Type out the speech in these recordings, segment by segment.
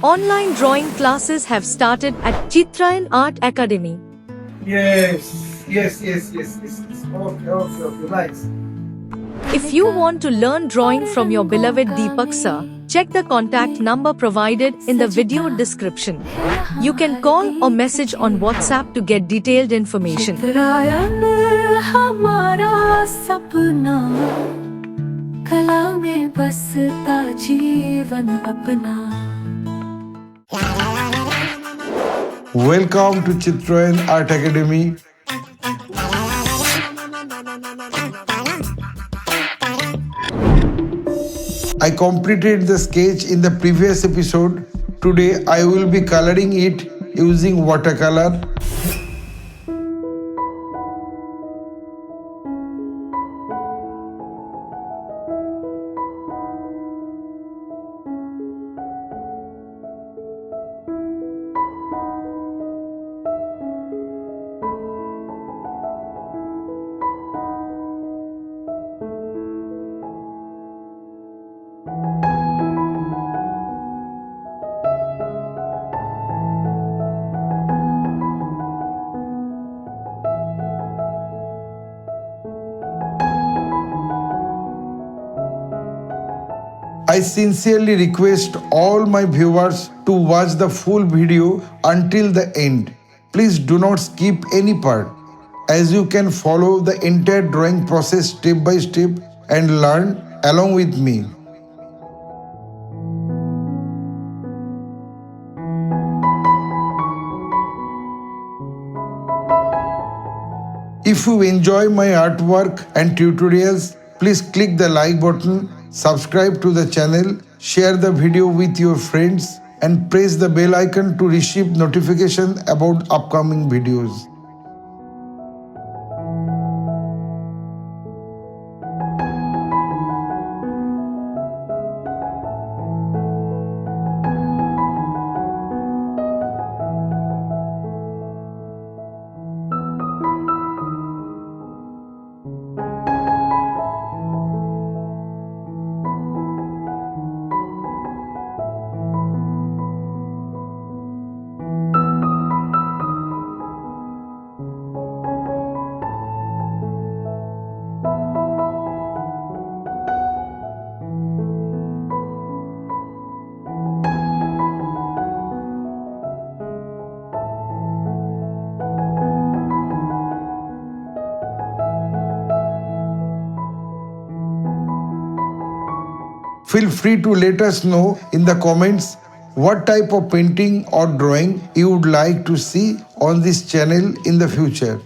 Online drawing classes have started at Chitrayan Art Academy. Yes. Okay, nice. If you want to learn drawing from your beloved Deepak sir, check the contact number provided in the video description. You can call or message on WhatsApp to get detailed information. चित्रायन हमारा सपना कला में बसता जीवन अपना. Welcome to Chitrayan Art Academy. I completed the sketch in the previous episode. Today I will be coloring it using watercolor. I sincerely request all my viewers to watch the full video until the end. Please do not skip any part, as you can follow the entire drawing process step by step and learn along with me. If you enjoy my artwork and tutorials, please click the like button, subscribe to the channel, share the video with your friends, and press the bell icon to receive notification about upcoming videos. Feel free to let us know in the comments what type of painting or drawing you would like to see on this channel in the future.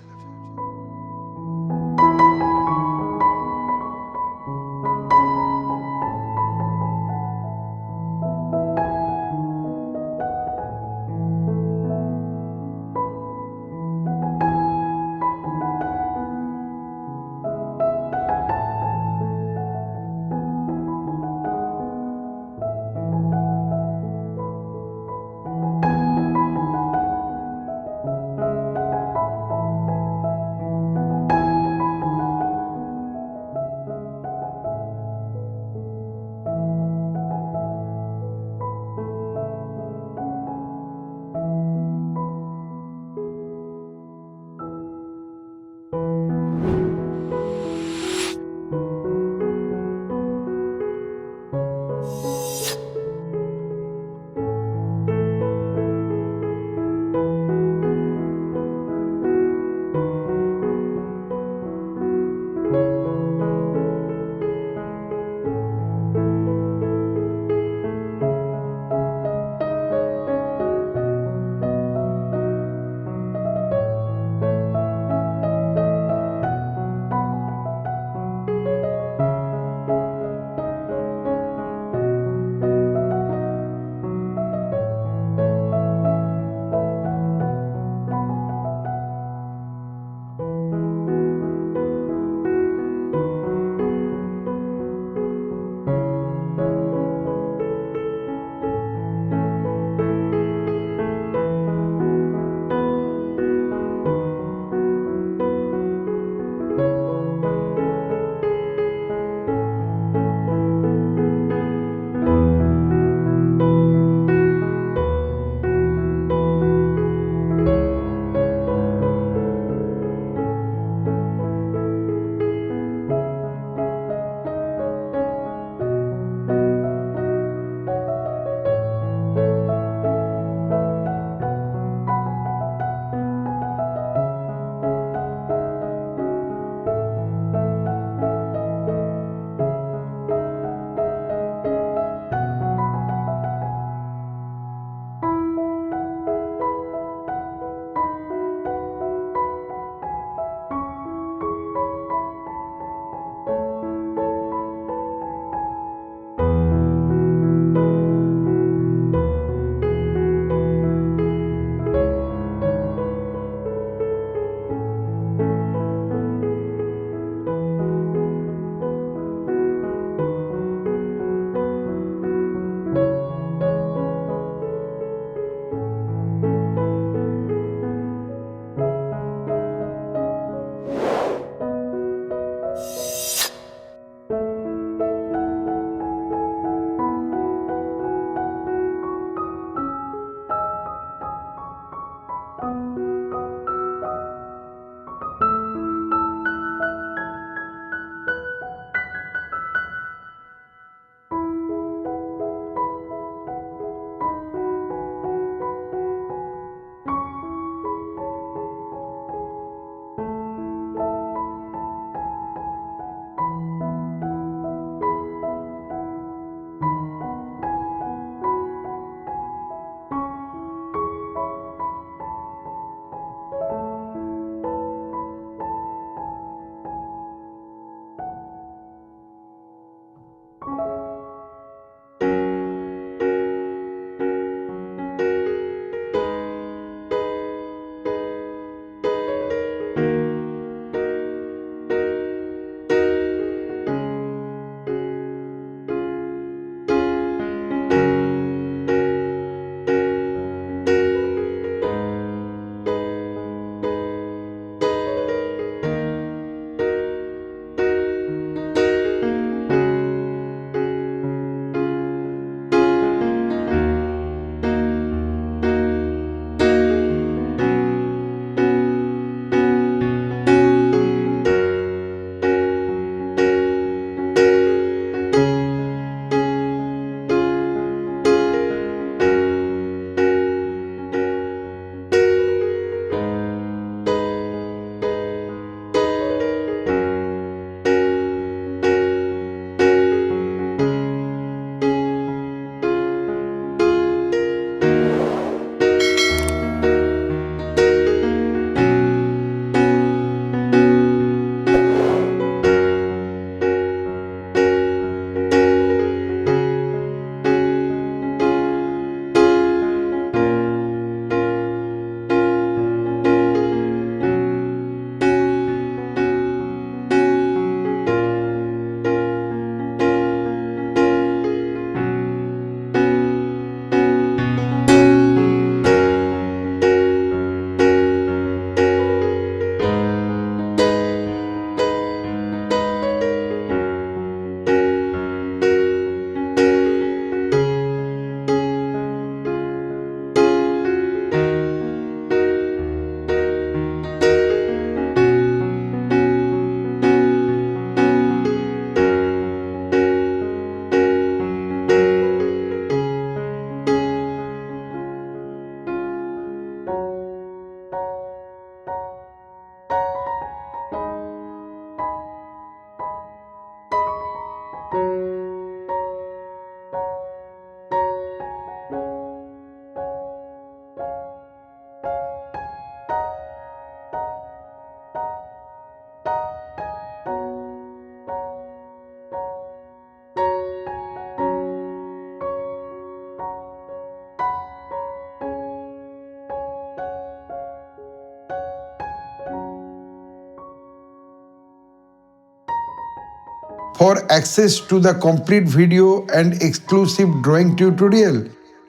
For access to the complete video and exclusive drawing tutorial,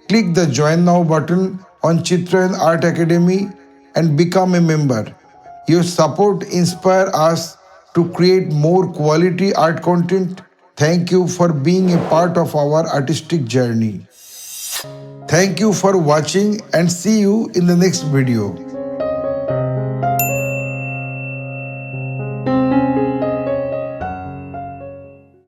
click the Join Now button on Chitrayan Art Academy and become a member. Your support inspires us to create more quality art content. Thank you for being a part of our artistic journey. Thank you for watching and see you in the next video.